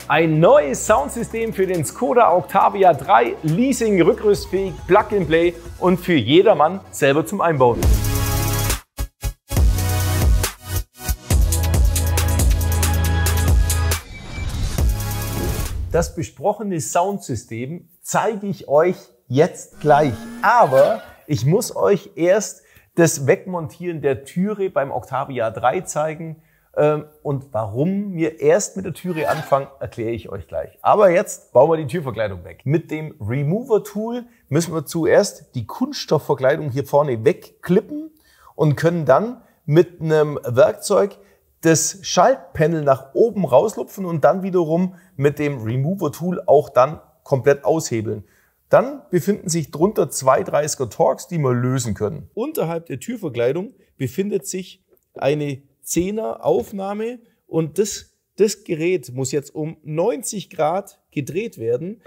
Ein neues Soundsystem für den Skoda Octavia 3, Leasing, rückrüstfähig, Plug-and-Play und für jedermann selber zum Einbauen. Das besprochene Soundsystem zeige ich euch jetzt gleich, aber ich muss euch erst das Wegmontieren der Türe beim Octavia 3 zeigen. Und warum wir erst mit der Türe anfangen, erkläre ich euch gleich. Aber jetzt bauen wir die Türverkleidung weg. Mit dem Remover-Tool müssen wir zuerst die Kunststoffverkleidung hier vorne wegklippen und können dann mit einem Werkzeug das Schaltpanel nach oben rauslupfen und dann wiederum mit dem Remover-Tool auch dann komplett aushebeln. Dann befinden sich drunter zwei 30er Torx, die wir lösen können. Unterhalb der Türverkleidung befindet sich eine 10er Aufnahme und das Gerät muss jetzt um 90 Grad gedreht werden.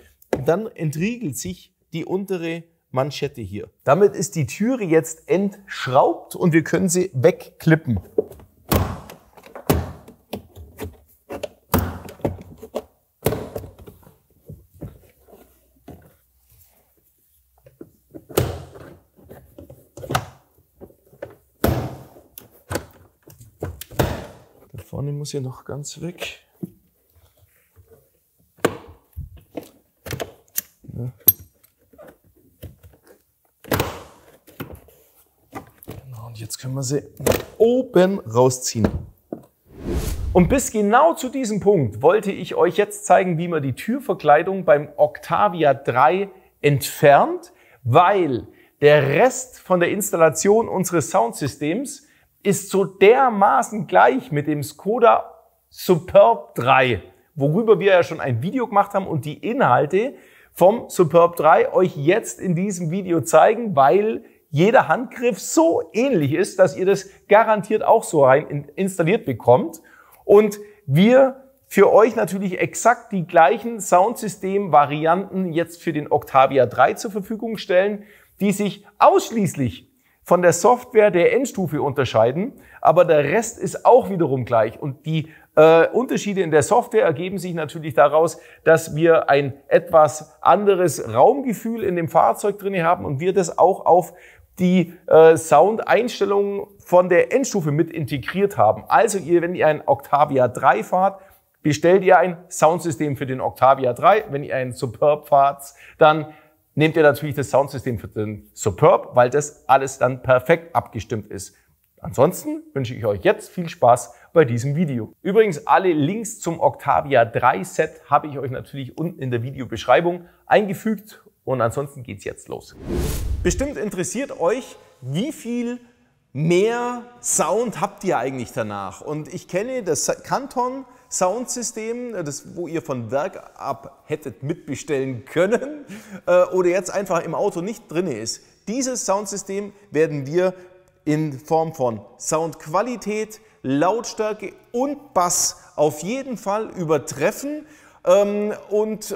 Dann entriegelt sich die untere Manschette hier. Damit ist die Türe jetzt entschraubt und wir können sie wegklippen. Vorne muss hier noch ganz weg. Ja. Genau, und jetzt können wir sie oben rausziehen. Und bis genau zu diesem Punkt wollte ich euch jetzt zeigen, wie man die Türverkleidung beim Octavia 3 entfernt, weil der Rest von der Installation unseres Soundsystems ist so dermaßen gleich mit dem Skoda Superb 3, worüber wir ja schon ein Video gemacht haben und die Inhalte vom Superb 3 euch jetzt in diesem Video zeigen, weil jeder Handgriff so ähnlich ist, dass ihr das garantiert auch so rein installiert bekommt und wir für euch natürlich exakt die gleichen Soundsystem-Varianten jetzt für den Octavia 3 zur Verfügung stellen, die sich ausschließlich von der Software der Endstufe unterscheiden, aber der Rest ist auch wiederum gleich. Und die Unterschiede in der Software ergeben sich natürlich daraus, dass wir ein etwas anderes Raumgefühl in dem Fahrzeug drin haben und wir das auch auf die Soundeinstellungen von der Endstufe mit integriert haben. Also wenn ihr ein Octavia 3 fahrt, bestellt ihr ein Soundsystem für den Octavia 3. Wenn ihr einen Superb fahrt, dann nehmt ihr natürlich das Soundsystem für den Superb, weil das alles dann perfekt abgestimmt ist. Ansonsten wünsche ich euch jetzt viel Spaß bei diesem Video. Übrigens, alle Links zum Octavia 3 Set habe ich euch natürlich unten in der Videobeschreibung eingefügt und ansonsten geht's jetzt los. Bestimmt interessiert euch, wie viel mehr Sound habt ihr eigentlich danach? Und ich kenne das Canton Soundsystem, das, wo ihr von Werk ab hättet mitbestellen können oder jetzt einfach im Auto nicht drin ist. Dieses Soundsystem werden wir in Form von Soundqualität, Lautstärke und Bass auf jeden Fall übertreffen und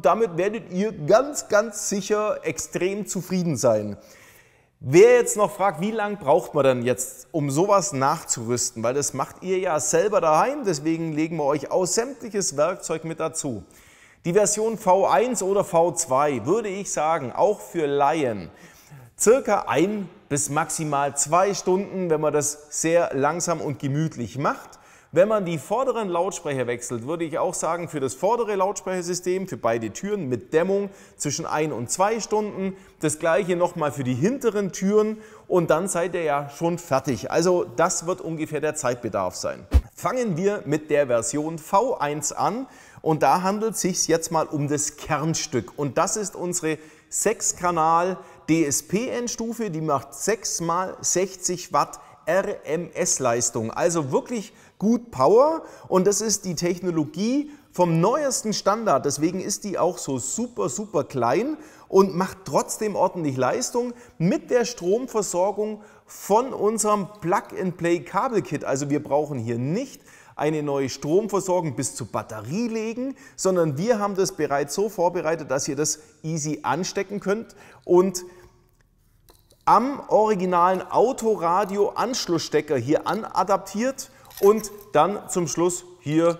damit werdet ihr ganz sicher extrem zufrieden sein. Wer jetzt noch fragt, wie lange braucht man denn jetzt, um sowas nachzurüsten, weil das macht ihr ja selber daheim, deswegen legen wir euch auch sämtliches Werkzeug mit dazu. Die Version V1 oder V2 würde ich sagen, auch für Laien, circa 1 bis maximal 2 Stunden, wenn man das sehr langsam und gemütlich macht. Wenn man die vorderen Lautsprecher wechselt, würde ich auch sagen, für das vordere Lautsprechersystem, für beide Türen mit Dämmung zwischen 1 und 2 Stunden. Das gleiche nochmal für die hinteren Türen und dann seid ihr ja schon fertig. Also das wird ungefähr der Zeitbedarf sein. Fangen wir mit der Version V1 an und da handelt es sich jetzt mal um das Kernstück. Und das ist unsere 6-Kanal DSP-Endstufe, die macht 6 x 60 Watt RMS-Leistung, also wirklich gut Power und das ist die Technologie vom neuesten Standard, deswegen ist die auch so super klein und macht trotzdem ordentlich Leistung mit der Stromversorgung von unserem Plug-and-Play-Kabelkit. Also wir brauchen hier nicht eine neue Stromversorgung bis zur Batterie legen, sondern wir haben das bereits so vorbereitet, dass ihr das easy anstecken könnt und am originalen Autoradio-Anschlussstecker hier anadaptiert und dann zum Schluss hier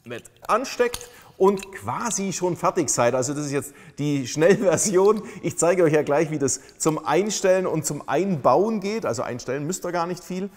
mit ansteckt und quasi schon fertig seid. Also das ist jetzt die Schnellversion. Ich zeige euch ja gleich, wie das zum Einstellen und zum Einbauen geht. Also einstellen müsst ihr gar nicht viel.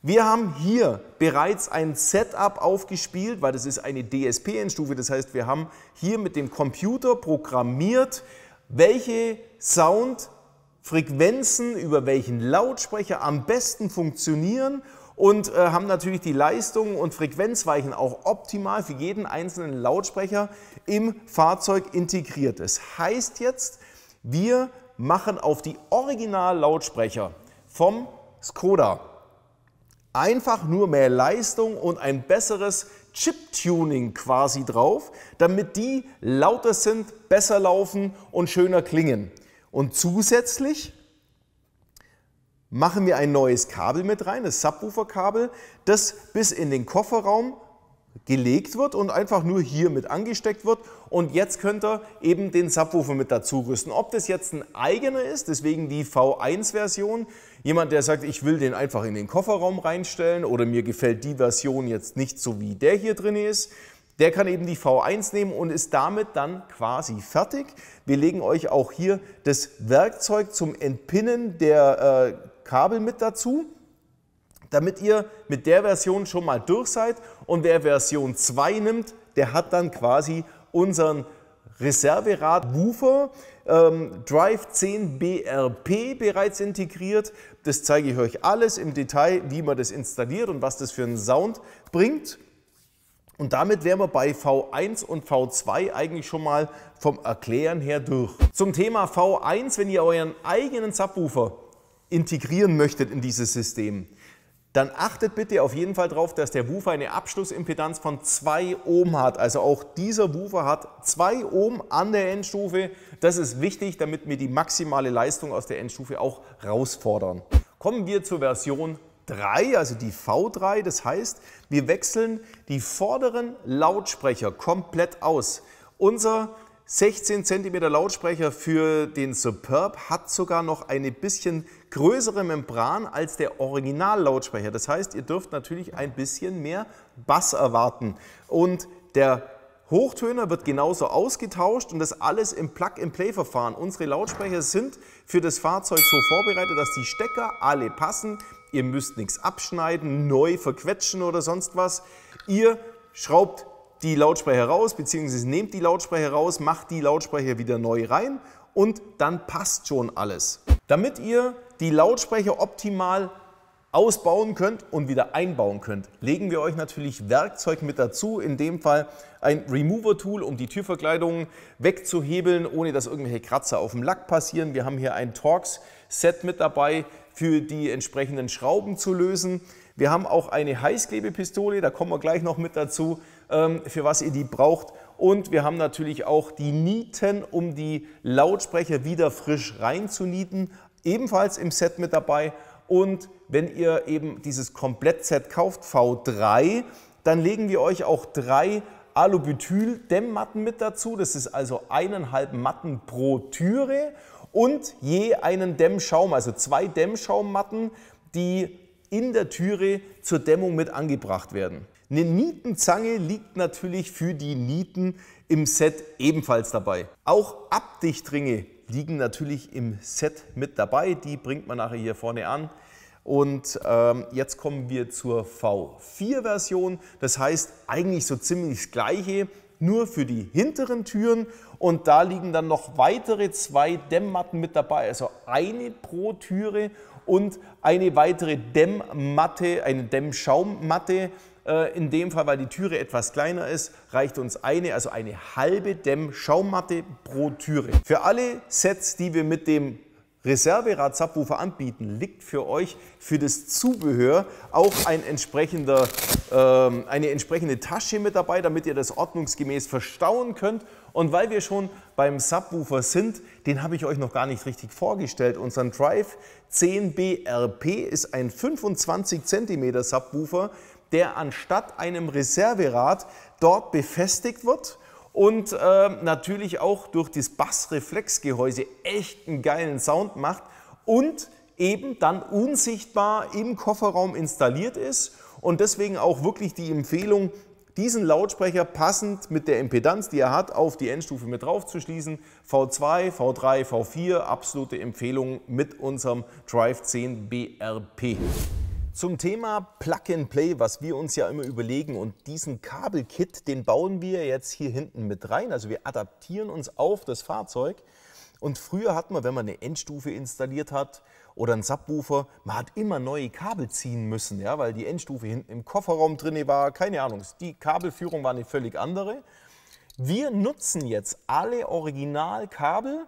Wir haben hier bereits ein Setup aufgespielt, weil das ist eine DSP-Endstufe. Das heißt, wir haben hier mit dem Computer programmiert, welche Soundfrequenzen über welchen Lautsprecher am besten funktionieren und haben natürlich die Leistung und Frequenzweichen auch optimal für jeden einzelnen Lautsprecher im Fahrzeug integriert. Das heißt jetzt, wir machen auf die Original-Lautsprecher vom Skoda einfach nur mehr Leistung und ein besseres Chip-Tuning quasi drauf, damit die lauter sind, besser laufen und schöner klingen. Und zusätzlich machen wir ein neues Kabel mit rein, das Subwoofer-Kabel, das bis in den Kofferraum gelegt wird und einfach nur hier mit angesteckt wird. Und jetzt könnt ihr eben den Subwoofer mit dazu rüsten. Ob das jetzt ein eigener ist, deswegen die V1-Version, jemand, der sagt, ich will den einfach in den Kofferraum reinstellen oder mir gefällt die Version jetzt nicht so, wie der hier drin ist, der kann eben die V1 nehmen und ist damit dann quasi fertig. Wir legen euch auch hier das Werkzeug zum Entpinnen der Kabel mit dazu, damit ihr mit der Version schon mal durch seid. Und wer Version 2 nimmt, der hat dann quasi unseren Reserverad-Woofer Drive 10 BRP bereits integriert. Das zeige ich euch alles im Detail, wie man das installiert und was das für einen Sound bringt. Und damit wären wir bei V1 und V2 eigentlich schon mal vom Erklären her durch. Zum Thema V1, wenn ihr euren eigenen Subwoofer integrieren möchtet in dieses System, dann achtet bitte auf jeden Fall darauf, dass der Woofer eine Abschlussimpedanz von 2 Ohm hat. Also auch dieser Woofer hat 2 Ohm an der Endstufe. Das ist wichtig, damit wir die maximale Leistung aus der Endstufe auch rausfordern. Kommen wir zur Version 3, also die V3. Das heißt, wir wechseln die vorderen Lautsprecher komplett aus. Unser 16 cm Lautsprecher für den Superb hat sogar noch eine bisschen größere Membran als der Original-Lautsprecher. Das heißt, ihr dürft natürlich ein bisschen mehr Bass erwarten. Und der Hochtöner wird genauso ausgetauscht und das alles im Plug-and-Play-Verfahren. Unsere Lautsprecher sind für das Fahrzeug so vorbereitet, dass die Stecker alle passen. Ihr müsst nichts abschneiden, neu verquetschen oder sonst was. Ihr schraubt die Lautsprecher raus, beziehungsweise nehmt die Lautsprecher raus, macht die Lautsprecher wieder neu rein und dann passt schon alles. Damit ihr die Lautsprecher optimal ausbauen könnt und wieder einbauen könnt, legen wir euch natürlich Werkzeug mit dazu, in dem Fall ein Remover-Tool, um die Türverkleidung wegzuhebeln, ohne dass irgendwelche Kratzer auf dem Lack passieren. Wir haben hier ein Torx-Set mit dabei, für die entsprechenden Schrauben zu lösen. Wir haben auch eine Heißklebepistole, da kommen wir gleich noch mit dazu, für was ihr die braucht. Und wir haben natürlich auch die Nieten, um die Lautsprecher wieder frisch reinzunieten, ebenfalls im Set mit dabei. Und wenn ihr eben dieses Komplettset kauft, V3, dann legen wir euch auch 3 Alubutyl-Dämmmatten mit dazu. Das ist also 1,5 Matten pro Türe und je einen Dämmschaum, also 2 Dämmschaummatten, die in der Türe zur Dämmung mit angebracht werden. Eine Nietenzange liegt natürlich für die Nieten im Set ebenfalls dabei. Auch Abdichtringe liegen natürlich im Set mit dabei, die bringt man nachher hier vorne an. Und jetzt kommen wir zur V4-Version, das heißt eigentlich so ziemlich das Gleiche, nur für die hinteren Türen und da liegen dann noch weitere 2 Dämmmatten mit dabei, also eine pro Türe und eine weitere Dämmmatte, eine Dämmschaummatte. In dem Fall, weil die Türe etwas kleiner ist, reicht uns also eine halbe Dämmschaummatte pro Türe. Für alle Sets, die wir mit dem Reserverad-Subwoofer anbieten, liegt für euch für das Zubehör auch eine entsprechende Tasche mit dabei, damit ihr das ordnungsgemäß verstauen könnt. Und weil wir schon beim Subwoofer sind, den habe ich euch noch gar nicht richtig vorgestellt. Unser Drive 10 BRP ist ein 25 cm Subwoofer, der anstatt einem Reserverad dort befestigt wird und natürlich auch durch das Bassreflexgehäuse echt einen geilen Sound macht und eben dann unsichtbar im Kofferraum installiert ist und deswegen auch wirklich die Empfehlung, diesen Lautsprecher passend mit der Impedanz, die er hat, auf die Endstufe mit drauf zu schließen. V2, V3, V4, absolute Empfehlung mit unserem Drive 10 BRP. Zum Thema Plug-and-Play, was wir uns ja immer überlegen, und diesen Kabelkit, den bauen wir jetzt hier hinten mit rein. Also wir adaptieren uns auf das Fahrzeug. Und früher hat man, wenn man eine Endstufe installiert hat oder einen Subwoofer, man hat immer neue Kabel ziehen müssen, ja, weil die Endstufe hinten im Kofferraum drin war. Keine Ahnung, die Kabelführung war eine völlig andere. Wir nutzen jetzt alle Originalkabel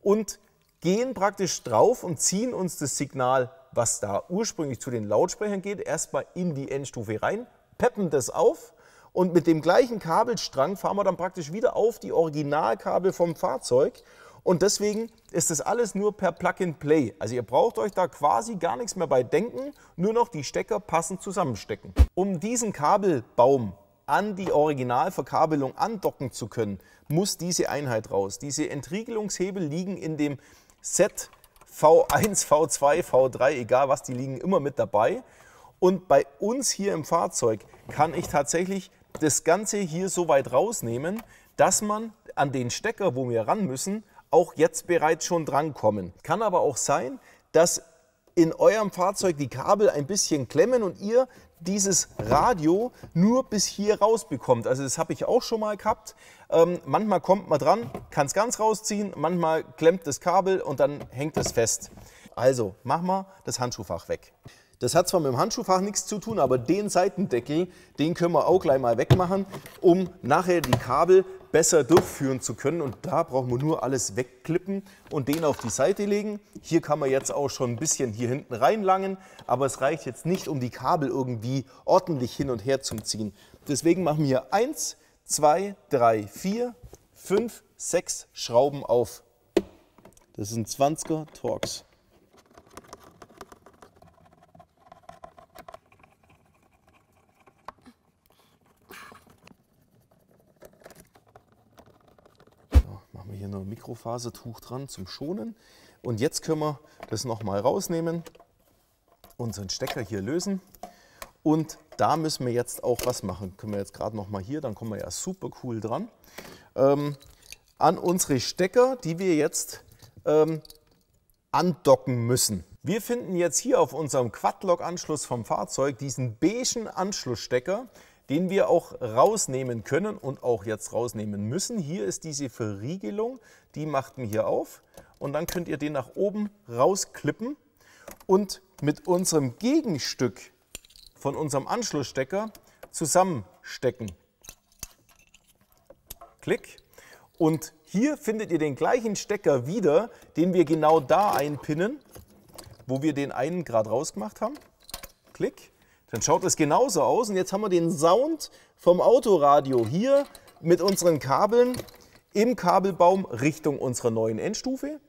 und gehen praktisch drauf und ziehen uns das Signal, was da ursprünglich zu den Lautsprechern geht, erstmal in die Endstufe rein, peppen das auf und mit dem gleichen Kabelstrang fahren wir dann praktisch wieder auf die Originalkabel vom Fahrzeug. Und deswegen ist das alles nur per Plug-and-Play. Also ihr braucht euch da quasi gar nichts mehr bei denken, nur noch die Stecker passend zusammenstecken. Um diesen Kabelbaum an die Originalverkabelung andocken zu können, muss diese Einheit raus. Diese Entriegelungshebel liegen in dem Set V1, V2, V3, egal was, die liegen immer mit dabei. Und bei uns hier im Fahrzeug kann ich tatsächlich das Ganze hier so weit rausnehmen, dass man an den Stecker, wo wir ran müssen, auch jetzt bereits schon drankommen. Kann aber auch sein, dass in eurem Fahrzeug die Kabel ein bisschen klemmen und ihr dieses Radio nur bis hier raus bekommt. Also das habe ich auch schon mal gehabt. Manchmal kommt man dran, kann es ganz rausziehen, manchmal klemmt das Kabel und dann hängt es fest. Also machen wir das Handschuhfach weg. Das hat zwar mit dem Handschuhfach nichts zu tun, aber den Seitendeckel, den können wir auch gleich mal wegmachen, um nachher die Kabel besser durchführen zu können. Und da brauchen wir nur alles wegklippen und den auf die Seite legen. Hier kann man jetzt auch schon ein bisschen hier hinten reinlangen, aber es reicht jetzt nicht, um die Kabel irgendwie ordentlich hin und her zu ziehen. Deswegen machen wir 1, 2, 3, 4, 5, 6 Schrauben auf. Das sind 20er Torx. Machen wir hier noch ein Mikrofasertuch dran zum Schonen. Und jetzt können wir das nochmal rausnehmen, unseren Stecker hier lösen. Und da müssen wir jetzt auch was machen. Können wir jetzt gerade nochmal hier, dann kommen wir ja super cool dran. An unsere Stecker, die wir jetzt andocken müssen. Wir finden jetzt hier auf unserem Quad-Lock-Anschluss vom Fahrzeug diesen beigen Anschlussstecker, den wir auch rausnehmen können und auch jetzt rausnehmen müssen. Hier ist diese Verriegelung, die macht man hier auf und dann könnt ihr den nach oben rausklippen und mit unserem Gegenstück von unserem Anschlussstecker zusammenstecken. Klick. Und hier findet ihr den gleichen Stecker wieder, den wir genau da einpinnen, wo wir den einen gerade rausgemacht haben. Klick. Dann schaut es genauso aus und jetzt haben wir den Sound vom Autoradio hier mit unseren Kabeln im Kabelbaum Richtung unserer neuen Endstufe.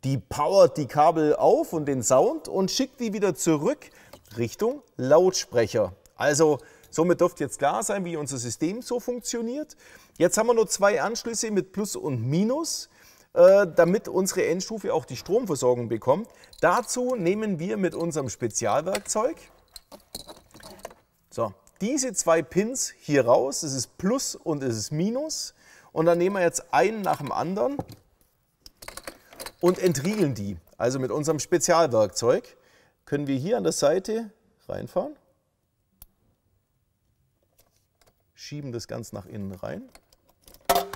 Die powert die Kabel auf und den Sound und schickt die wieder zurück Richtung Lautsprecher. Also somit dürfte jetzt klar sein, wie unser System so funktioniert. Jetzt haben wir nur 2 Anschlüsse mit Plus und Minus, damit unsere Endstufe auch die Stromversorgung bekommt. Dazu nehmen wir mit unserem Spezialwerkzeug diese 2 Pins hier raus. Es ist Plus und es ist Minus. Und dann nehmen wir jetzt einen nach dem anderen und entriegeln die. Also mit unserem Spezialwerkzeug können wir hier an der Seite reinfahren, schieben das ganz nach innen rein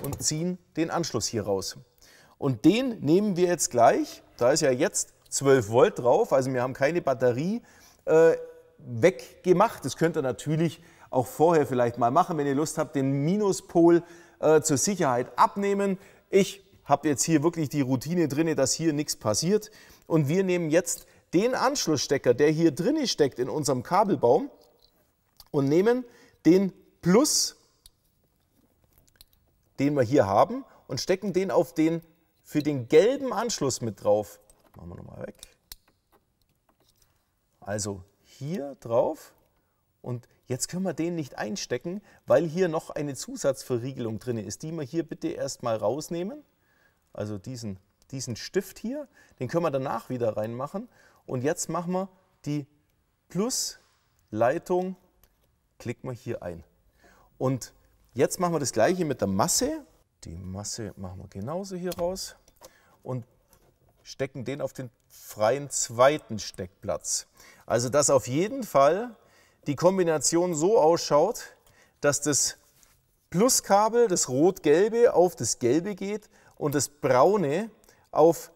und ziehen den Anschluss hier raus. Und den nehmen wir jetzt gleich, da ist ja jetzt 12 Volt drauf, also wir haben keine Batterie weggemacht. Das könnt ihr natürlich auch vorher vielleicht mal machen, wenn ihr Lust habt, den Minuspol zur Sicherheit abnehmen. Ich habe jetzt hier wirklich die Routine drin, dass hier nichts passiert. Und wir nehmen jetzt den Anschlussstecker, der hier drin steckt in unserem Kabelbaum und nehmen den Plus, den wir hier haben, und stecken den auf den für den gelben Anschluss mit drauf. Machen wir nochmal weg. Also hier drauf. Und jetzt können wir den nicht einstecken, weil hier noch eine Zusatzverriegelung drin ist. Die wir hier bitte erstmal rausnehmen. Also diesen Stift hier, den können wir danach wieder reinmachen. Und jetzt machen wir die Plusleitung, klicken wir hier ein. Und jetzt machen wir das gleiche mit der Masse. Die Masse machen wir genauso hier raus und stecken den auf den freien zweiten Steckplatz. Also dass auf jeden Fall die Kombination so ausschaut, dass das Pluskabel, das rot-gelbe, auf das gelbe geht und das braune auf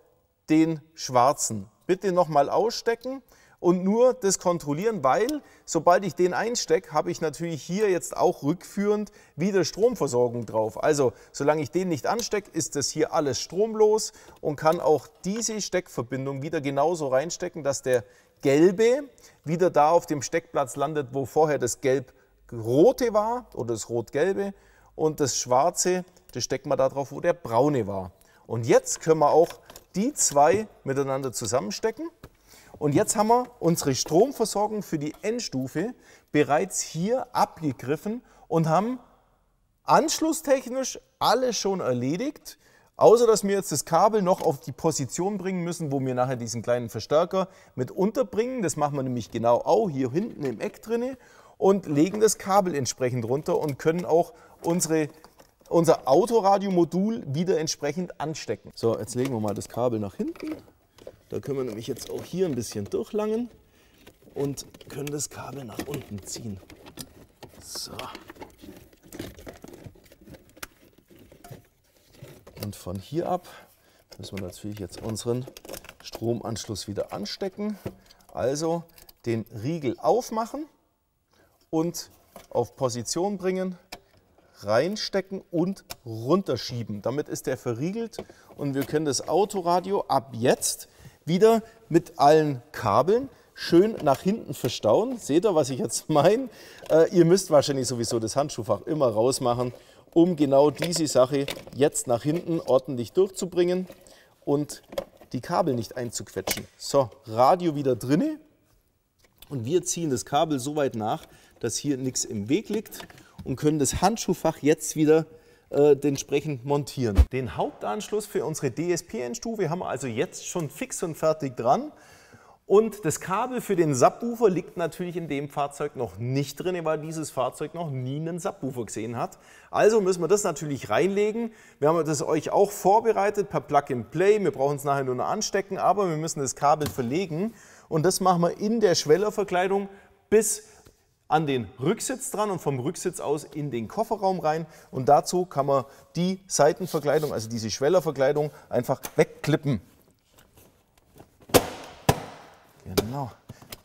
den schwarzen. Bitte nochmal ausstecken und nur das kontrollieren, weil sobald ich den einstecke, habe ich natürlich hier jetzt auch rückführend wieder Stromversorgung drauf. Also solange ich den nicht anstecke, ist das hier alles stromlos und kann auch diese Steckverbindung wieder genauso reinstecken, dass der gelbe wieder da auf dem Steckplatz landet, wo vorher das gelb-rote war oder das rot-gelbe und das schwarze, das stecken wir da drauf, wo der braune war. Und jetzt können wir auch die zwei miteinander zusammenstecken. Und jetzt haben wir unsere Stromversorgung für die Endstufe bereits hier abgegriffen und haben anschlusstechnisch alles schon erledigt, außer dass wir jetzt das Kabel noch auf die Position bringen müssen, wo wir nachher diesen kleinen Verstärker mit unterbringen. Das machen wir nämlich genau auch hier hinten im Eck drinne und legen das Kabel entsprechend runter und können auch unser Autoradiomodul wieder entsprechend anstecken. So, jetzt legen wir mal das Kabel nach hinten. Da können wir nämlich jetzt auch hier ein bisschen durchlangen und können das Kabel nach unten ziehen. So. Und von hier ab müssen wir natürlich jetzt unseren Stromanschluss wieder anstecken. Also den Riegel aufmachen und auf Position bringen, reinstecken und runterschieben. Damit ist der verriegelt und wir können das Autoradio ab jetzt wieder mit allen Kabeln schön nach hinten verstauen. Seht ihr, was ich jetzt meine? Ihr müsst wahrscheinlich sowieso das Handschuhfach immer rausmachen, um genau diese Sache jetzt nach hinten ordentlich durchzubringen und die Kabel nicht einzuquetschen. So, Radio wieder drinne und wir ziehen das Kabel so weit nach, dass hier nichts im Weg liegt und können das Handschuhfach jetzt wieder entsprechend montieren. Den Hauptanschluss für unsere DSP-Endstufe haben wir also jetzt schon fix und fertig dran. Und das Kabel für den Subwoofer liegt natürlich in dem Fahrzeug noch nicht drin, weil dieses Fahrzeug noch nie einen Subwoofer gesehen hat. Also müssen wir das natürlich reinlegen. Wir haben das euch auch vorbereitet per Plug-and-Play. Wir brauchen es nachher nur noch anstecken, aber wir müssen das Kabel verlegen. Und das machen wir in der Schwellerverkleidung bis an den Rücksitz dran und vom Rücksitz aus in den Kofferraum rein. Und dazu kann man die Seitenverkleidung, also diese Schwellerverkleidung, einfach wegklippen. Genau,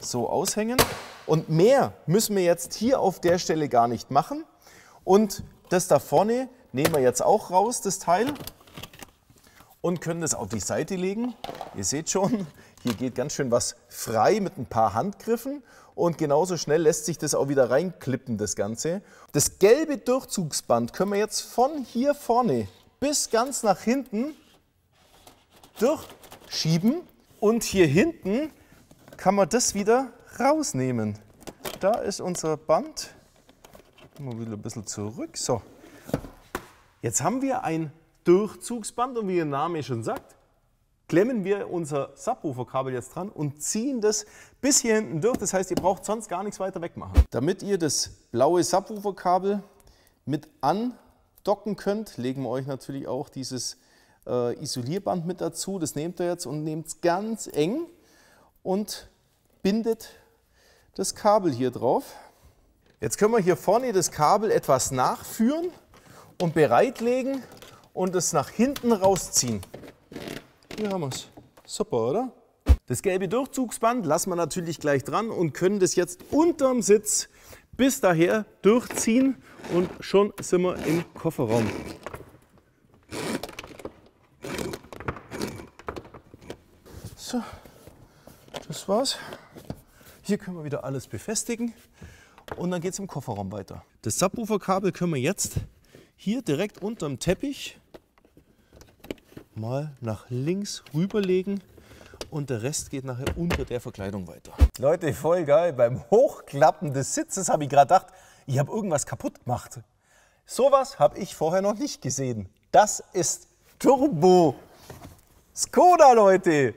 so aushängen. Und mehr müssen wir jetzt hier auf der Stelle gar nicht machen. Und das da vorne nehmen wir jetzt auch raus, das Teil, und können das auf die Seite legen. Ihr seht schon, hier geht ganz schön was frei mit ein paar Handgriffen. Und genauso schnell lässt sich das auch wieder reinklippen, das Ganze. Das gelbe Durchzugsband können wir jetzt von hier vorne bis ganz nach hinten durchschieben. Und hier hinten kann man das wieder rausnehmen. Da ist unser Band. Mal wieder ein bisschen zurück. So. Jetzt haben wir ein Durchzugsband und wie der Name schon sagt, klemmen wir unser Subwoofer-Kabel jetzt dran und ziehen das bis hier hinten durch. Das heißt, ihr braucht sonst gar nichts weiter wegmachen. Damit ihr das blaue Subwoofer-Kabel mit andocken könnt, legen wir euch natürlich auch dieses Isolierband mit dazu. Das nehmt ihr jetzt und nehmt es ganz eng und bindet das Kabel hier drauf. Jetzt können wir hier vorne das Kabel etwas nachführen und bereitlegen und es nach hinten rausziehen. Hier haben wir es. Super, oder? Das gelbe Durchzugsband lassen wir natürlich gleich dran und können das jetzt unterm Sitz bis daher durchziehen und schon sind wir im Kofferraum. So, das war's. Hier können wir wieder alles befestigen und dann geht es im Kofferraum weiter. Das Subwoofer-Kabel können wir jetzt hier direkt unterm Teppich mal nach links rüberlegen und der Rest geht nachher unter der Verkleidung weiter. Leute, voll geil. Beim Hochklappen des Sitzes habe ich gerade gedacht, ich habe irgendwas kaputt gemacht. Sowas habe ich vorher noch nicht gesehen. Das ist Turbo Skoda, Leute.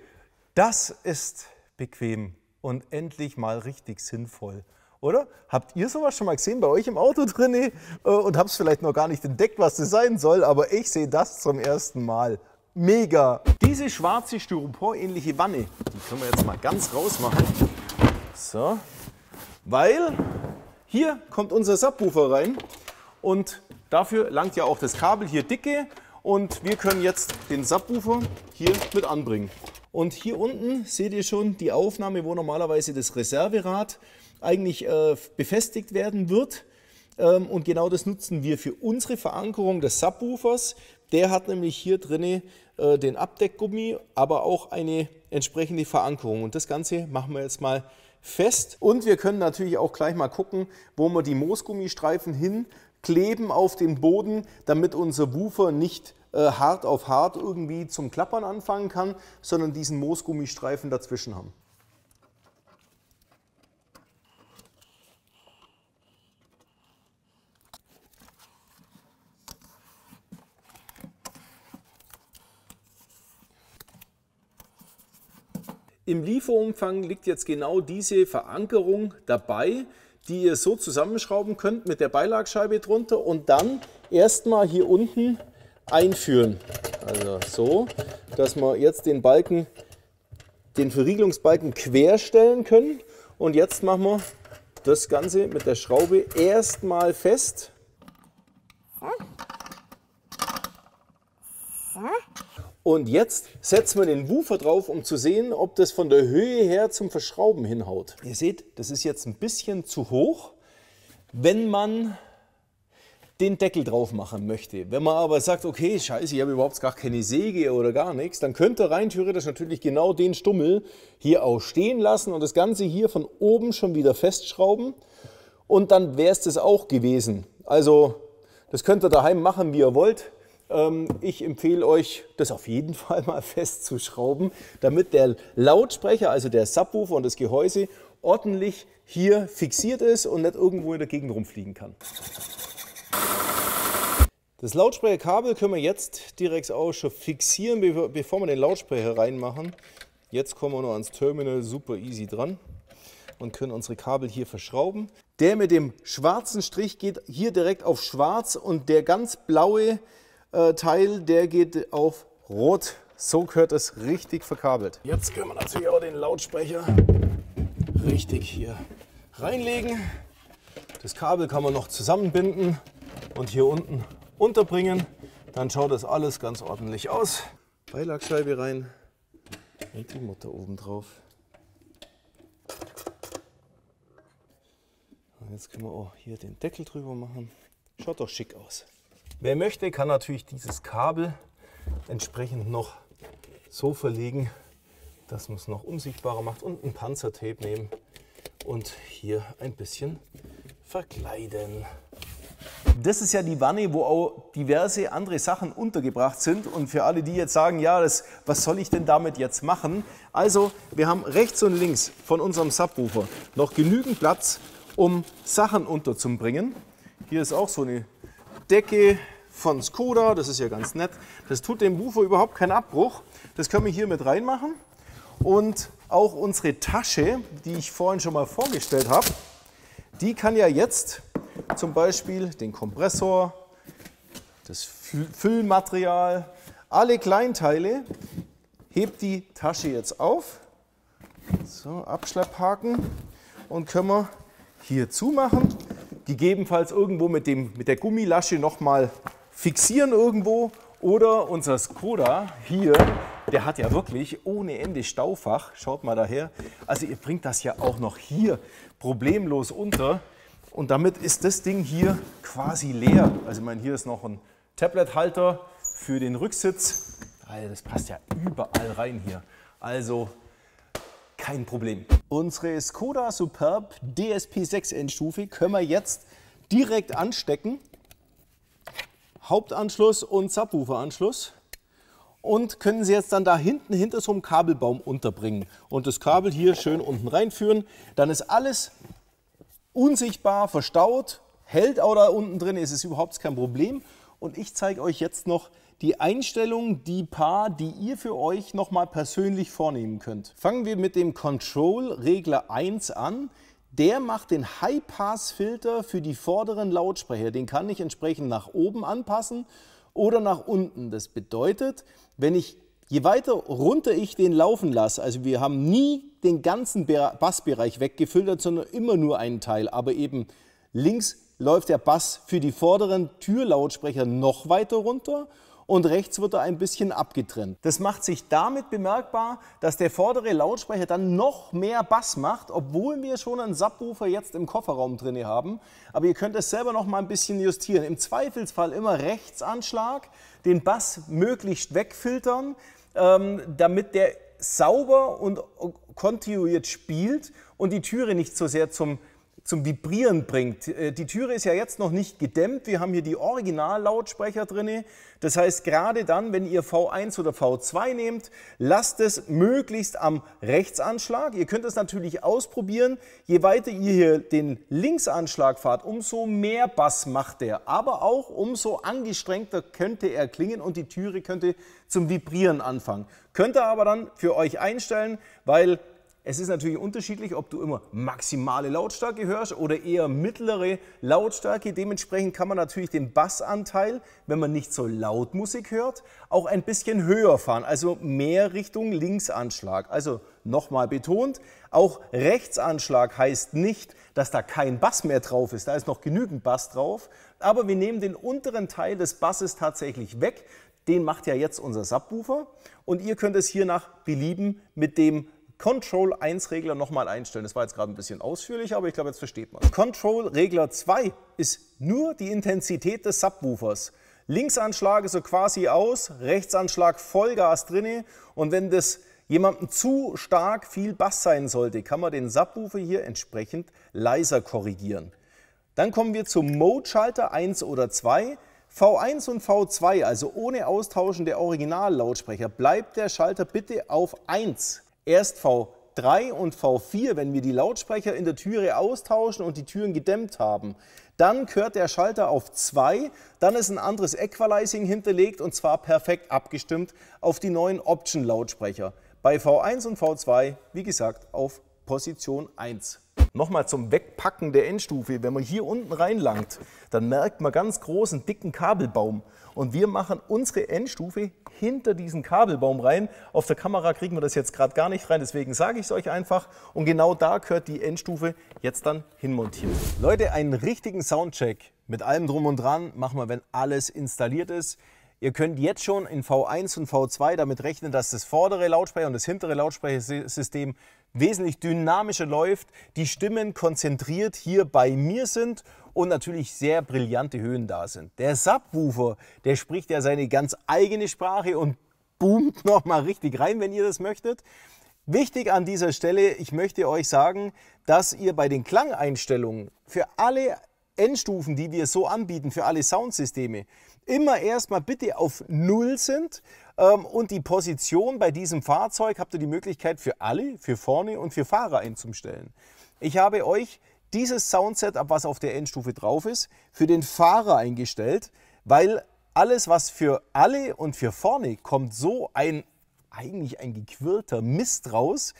Das ist bequem und endlich mal richtig sinnvoll. Oder? Habt ihr sowas schon mal gesehen bei euch im Auto drin und habt es vielleicht noch gar nicht entdeckt, was das sein soll, aber ich sehe das zum ersten Mal. Mega! Diese schwarze Styropor-ähnliche Wanne, die können wir jetzt mal ganz rausmachen. So, weil hier kommt unser Subwoofer rein und dafür langt ja auch das Kabel hier dicke und wir können jetzt den Subwoofer hier mit anbringen. Und hier unten seht ihr schon die Aufnahme, wo normalerweise das Reserverad eigentlich befestigt werden wird. Und genau das nutzen wir für unsere Verankerung des Subwoofers. Der hat nämlich hier drin den Abdeckgummi, aber auch eine entsprechende Verankerung. Und das Ganze machen wir jetzt mal fest. Und wir können natürlich auch gleich mal gucken, wo wir die Moosgummistreifen hinkleben auf den Boden, damit unser Woofer nicht hart auf hart irgendwie zum Klappern anfangen kann, sondern diesen Moosgummistreifen dazwischen haben. Im Lieferumfang liegt jetzt genau diese Verankerung dabei, die ihr so zusammenschrauben könnt mit der Beilagscheibe drunter und dann erstmal hier unten einführen. Also so, dass wir jetzt den Verriegelungsbalken quer stellen können. Und jetzt machen wir das Ganze mit der Schraube erstmal fest. Und jetzt setzen wir den Woofer drauf, um zu sehen, ob das von der Höhe her zum Verschrauben hinhaut. Ihr seht, das ist jetzt ein bisschen zu hoch, wenn man den Deckel drauf machen möchte. Wenn man aber sagt, okay, scheiße, ich habe überhaupt gar keine Säge oder gar nichts, dann könnt ihr rein theoretisch natürlich genau den Stummel hier auch stehen lassen und das Ganze hier von oben schon wieder festschrauben und dann wäre es das auch gewesen. Also das könnt ihr daheim machen, wie ihr wollt. Ich empfehle euch, das auf jeden Fall mal festzuschrauben, damit der Lautsprecher, also der Subwoofer und das Gehäuse ordentlich hier fixiert ist und nicht irgendwo in der Gegend rumfliegen kann. Das Lautsprecherkabel können wir jetzt direkt auch schon fixieren, bevor wir den Lautsprecher reinmachen. Jetzt kommen wir noch ans Terminal super easy dran und können unsere Kabel hier verschrauben. Der mit dem schwarzen Strich geht hier direkt auf schwarz und der ganz blaue Teil, der geht auf rot. So gehört es richtig verkabelt. Jetzt können wir natürlich auch den Lautsprecher richtig hier reinlegen. Das Kabel kann man noch zusammenbinden und hier unten unterbringen. Dann schaut das alles ganz ordentlich aus. Beilagscheibe rein und die Mutter oben drauf. Und jetzt können wir auch hier den Deckel drüber machen. Schaut doch schick aus. Wer möchte, kann natürlich dieses Kabel entsprechend noch so verlegen, dass man es noch unsichtbarer macht und ein Panzertape nehmen und hier ein bisschen verkleiden. Das ist ja die Wanne, wo auch diverse andere Sachen untergebracht sind. Und für alle, die jetzt sagen, ja, was soll ich denn damit jetzt machen? Also, wir haben rechts und links von unserem Subwoofer noch genügend Platz, um Sachen unterzubringen. Hier ist auch so eine Decke von Skoda, das ist ja ganz nett. Das tut dem Woofer überhaupt keinen Abbruch. Das können wir hier mit reinmachen. Und auch unsere Tasche, die ich vorhin schon mal vorgestellt habe, die kann ja jetzt zum Beispiel den Kompressor, das Füllmaterial, alle Kleinteile, hebt die Tasche jetzt auf. So, Abschlepphaken und können wir hier zumachen. Gegebenenfalls irgendwo mit der Gummilasche nochmal fixieren irgendwo. Oder unser Skoda hier, der hat ja wirklich ohne Ende Staufach. Schaut mal daher. Also ihr bringt das ja auch noch hier problemlos unter. Und damit ist das Ding hier quasi leer. Also ich meine, hier ist noch ein Tablet-Halter für den Rücksitz. Also das passt ja überall rein hier. Also kein Problem. Unsere Skoda Superb DSP 6 Endstufe können wir jetzt direkt anstecken. Hauptanschluss und Subwoofer-Anschluss. Und können sie jetzt dann da hinten hinter so einem Kabelbaum unterbringen. Und das Kabel hier schön unten reinführen. Dann ist alles unsichtbar, verstaut, hält auch da unten drin, ist es überhaupt kein Problem. Und ich zeige euch jetzt noch die Einstellungen, die ihr für euch nochmal persönlich vornehmen könnt. Fangen wir mit dem Control Regler 1 an. der macht den High-Pass-Filter für die vorderen Lautsprecher. Den kann ich entsprechend nach oben anpassen oder nach unten. Das bedeutet, je weiter runter ich den laufen lasse, also wir haben nie den ganzen Bassbereich weggefiltert, sondern immer nur einen Teil, aber eben links läuft der Bass für die vorderen Türlautsprecher noch weiter runter und rechts wird er ein bisschen abgetrennt. Das macht sich damit bemerkbar, dass der vordere Lautsprecher dann noch mehr Bass macht, obwohl wir schon einen Subwoofer jetzt im Kofferraum drin haben. Aber ihr könnt es selber noch mal ein bisschen justieren. Im Zweifelsfall immer Rechtsanschlag, den Bass möglichst wegfiltern, damit der sauber und kontinuiert spielt und die Türe nicht so sehr zum Vibrieren bringt. Die Türe ist ja jetzt noch nicht gedämmt. Wir haben hier die Originallautsprecher drin. Das heißt, gerade dann, wenn ihr V1 oder V2 nehmt, lasst es möglichst am Rechtsanschlag. Ihr könnt es natürlich ausprobieren. Je weiter ihr hier den Linksanschlag fahrt, umso mehr Bass macht er. Aber auch umso angestrengter könnte er klingen und die Türe könnte zum Vibrieren anfangen. Könnt ihr aber dann für euch einstellen, weil es ist natürlich unterschiedlich, ob du immer maximale Lautstärke hörst oder eher mittlere Lautstärke. Dementsprechend kann man natürlich den Bassanteil, wenn man nicht so laut Musik hört, auch ein bisschen höher fahren, also mehr Richtung Linksanschlag. Also nochmal betont, auch Rechtsanschlag heißt nicht, dass da kein Bass mehr drauf ist, da ist noch genügend Bass drauf, aber wir nehmen den unteren Teil des Basses tatsächlich weg. Den macht ja jetzt unser Subwoofer und ihr könnt es hier nach Belieben mit dem Control-1-Regler nochmal einstellen. Das war jetzt gerade ein bisschen ausführlich, aber ich glaube, jetzt versteht man es. Control-Regler 2 ist nur die Intensität des Subwoofers. Linksanschlag ist so quasi aus, Rechtsanschlag Vollgas drinne und wenn das jemandem zu stark viel Bass sein sollte, kann man den Subwoofer hier entsprechend leiser korrigieren. Dann kommen wir zum Mode-Schalter 1 oder 2. V1 und V2, also ohne Austauschen der Originallautsprecher, bleibt der Schalter bitte auf 1. Erst V3 und V4, wenn wir die Lautsprecher in der Türe austauschen und die Türen gedämmt haben, dann gehört der Schalter auf 2, dann ist ein anderes Equalizing hinterlegt und zwar perfekt abgestimmt auf die neuen Option-Lautsprecher. Bei V1 und V2, wie gesagt, auf Position 1. Nochmal zum Wegpacken der Endstufe. Wenn man hier unten reinlangt, dann merkt man ganz großen, dicken Kabelbaum. Und wir machen unsere Endstufe hinter diesen Kabelbaum rein. Auf der Kamera kriegen wir das jetzt gerade gar nicht rein, deswegen sage ich es euch einfach. Und genau da gehört die Endstufe jetzt dann hinmontiert. Leute, einen richtigen Soundcheck mit allem drum und dran machen wir, wenn alles installiert ist. Ihr könnt jetzt schon in V1 und V2 damit rechnen, dass das vordere Lautsprecher und das hintere Lautsprechersystem wesentlich dynamischer läuft, die Stimmen konzentriert hier bei mir sind und natürlich sehr brillante Höhen da sind. Der Subwoofer, der spricht ja seine ganz eigene Sprache und boomt nochmal richtig rein, wenn ihr das möchtet. Wichtig an dieser Stelle, ich möchte euch sagen, dass ihr bei den Klangeinstellungen für alle Endstufen, die wir so anbieten, für alle Soundsysteme, immer erstmal bitte auf 0 sind und die Position bei diesem Fahrzeug habt ihr die Möglichkeit für alle, für vorne und für Fahrer einzustellen. Ich habe euch dieses Soundsetup, was auf der Endstufe drauf ist, für den Fahrer eingestellt, weil alles, was für alle und für vorne kommt, so eigentlich ein gequirlter Mist raus,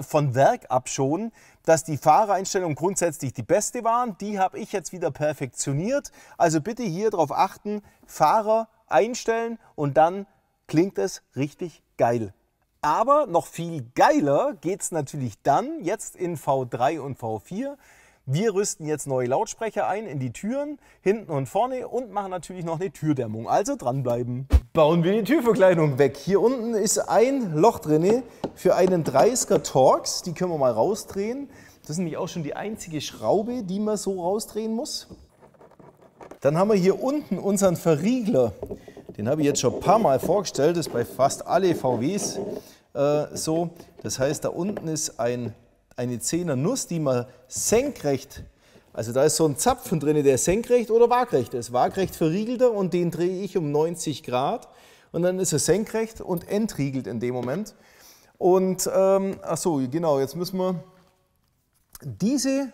von Werk ab schon, dass die Fahrereinstellungen grundsätzlich die beste waren. Die habe ich jetzt wieder perfektioniert. Also bitte hier darauf achten, Fahrer einstellen und dann klingt es richtig geil. Aber noch viel geiler geht es natürlich dann jetzt in V3 und V4. Wir rüsten jetzt neue Lautsprecher ein in die Türen, hinten und vorne und machen natürlich noch eine Türdämmung. Also dranbleiben. Bauen wir die Türverkleidung weg. Hier unten ist ein Loch drin für einen 30er Torx. Die können wir mal rausdrehen. Das ist nämlich auch schon die einzige Schraube, die man so rausdrehen muss. Dann haben wir hier unten unseren Verriegler. Den habe ich jetzt schon ein paar Mal vorgestellt. Das ist bei fast alle VWs so. Das heißt, da unten ist eine 10er Nuss, die man senkrecht, also da ist so ein Zapfen drin, der senkrecht oder waagrecht ist. Waagrecht verriegelt er und den drehe ich um 90 Grad und dann ist er senkrecht und entriegelt in dem Moment. Und achso, genau, jetzt müssen wir diese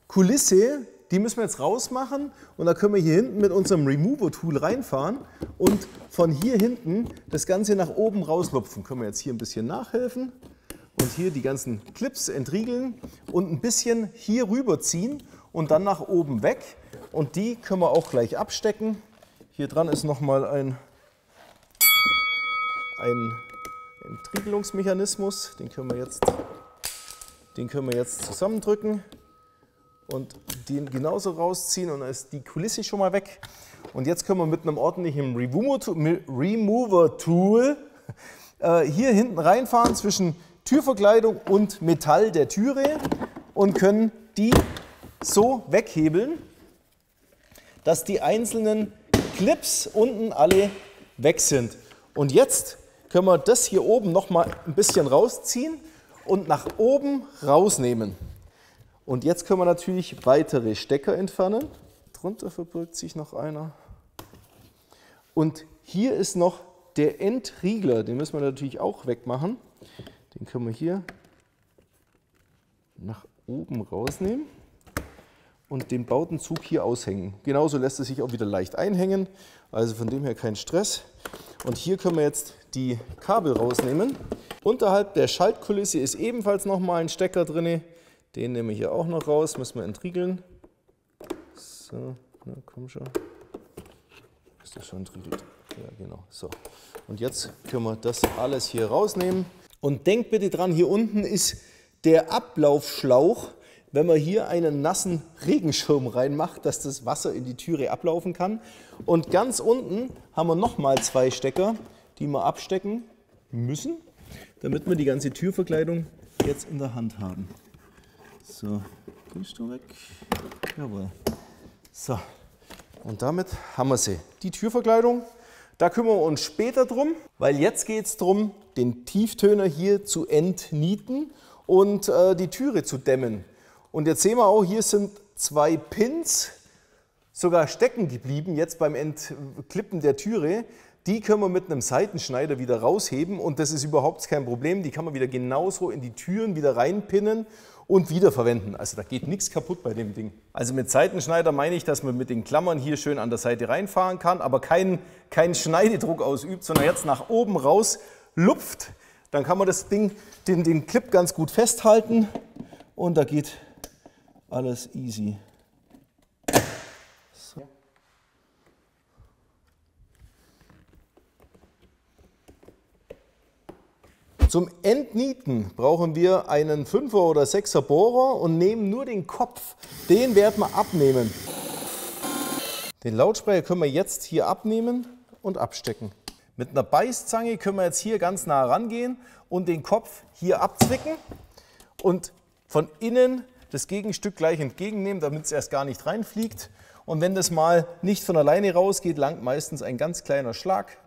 Kulisse, die müssen wir jetzt rausmachen und da können wir hier hinten mit unserem Remover-Tool reinfahren und von hier hinten das Ganze nach oben rauslupfen. Können wir jetzt hier ein bisschen nachhelfen. und hier die ganzen Clips entriegeln und ein bisschen hier rüber ziehen und dann nach oben weg. Und die können wir auch gleich abstecken. Hier dran ist nochmal ein Entriegelungsmechanismus. Den können wir jetzt zusammendrücken und den genauso rausziehen und dann ist die Kulisse schon mal weg. Und jetzt können wir mit einem ordentlichen Remover-Tool hier hinten reinfahren zwischen Türverkleidung und Metall der Türe und können die so weghebeln, dass die einzelnen Clips unten alle weg sind. Und jetzt können wir das hier oben noch mal ein bisschen rausziehen und nach oben rausnehmen. Und jetzt können wir natürlich weitere Stecker entfernen. Drunter verbirgt sich noch einer. Und hier ist noch der Entriegler, den müssen wir natürlich auch wegmachen. Den können wir hier nach oben rausnehmen und den Bautenzug hier aushängen. Genauso lässt es sich auch wieder leicht einhängen, also von dem her kein Stress. Und hier können wir jetzt die Kabel rausnehmen. Unterhalb der Schaltkulisse ist ebenfalls nochmal ein Stecker drin. Den nehmen wir hier auch noch raus, müssen wir entriegeln. So, na komm schon. Ist das schon entriegelt? Ja, genau. So. Und jetzt können wir das alles hier rausnehmen. Und denkt bitte dran, hier unten ist der Ablaufschlauch, wenn man hier einen nassen Regenschirm reinmacht, dass das Wasser in die Türe ablaufen kann. Und ganz unten haben wir nochmal 2 Stecker, die wir abstecken müssen, damit wir die ganze Türverkleidung jetzt in der Hand haben. So, gehst du weg? Jawohl. So, und damit haben wir sie. Die Türverkleidung, da kümmern wir uns später drum, weil jetzt geht es darum, den Tieftöner hier zu entnieten und die Türe zu dämmen. Und jetzt sehen wir auch, hier sind 2 Pins sogar stecken geblieben, jetzt beim Entklippen der Türe. Die können wir mit einem Seitenschneider wieder rausheben und das ist überhaupt kein Problem. Die kann man wieder genauso in die Türen wieder reinpinnen und wiederverwenden. Also da geht nichts kaputt bei dem Ding. Also mit Seitenschneider meine ich, dass man mit den Klammern hier schön an der Seite reinfahren kann, aber keinen Schneidedruck ausübt, sondern jetzt nach oben raus lupft. Dann kann man das Ding, den Clip ganz gut festhalten und da geht alles easy. So. Zum Entnieten brauchen wir einen 5er oder 6er Bohrer und nehmen nur den Kopf. Den werden wir abnehmen. Den Lautsprecher können wir jetzt hier abnehmen und abstecken. Mit einer Beißzange können wir jetzt hier ganz nah rangehen und den Kopf hier abzwicken und von innen das Gegenstück gleich entgegennehmen, damit es erst gar nicht reinfliegt. Und wenn das mal nicht von alleine rausgeht, langt meistens ein ganz kleiner Schlag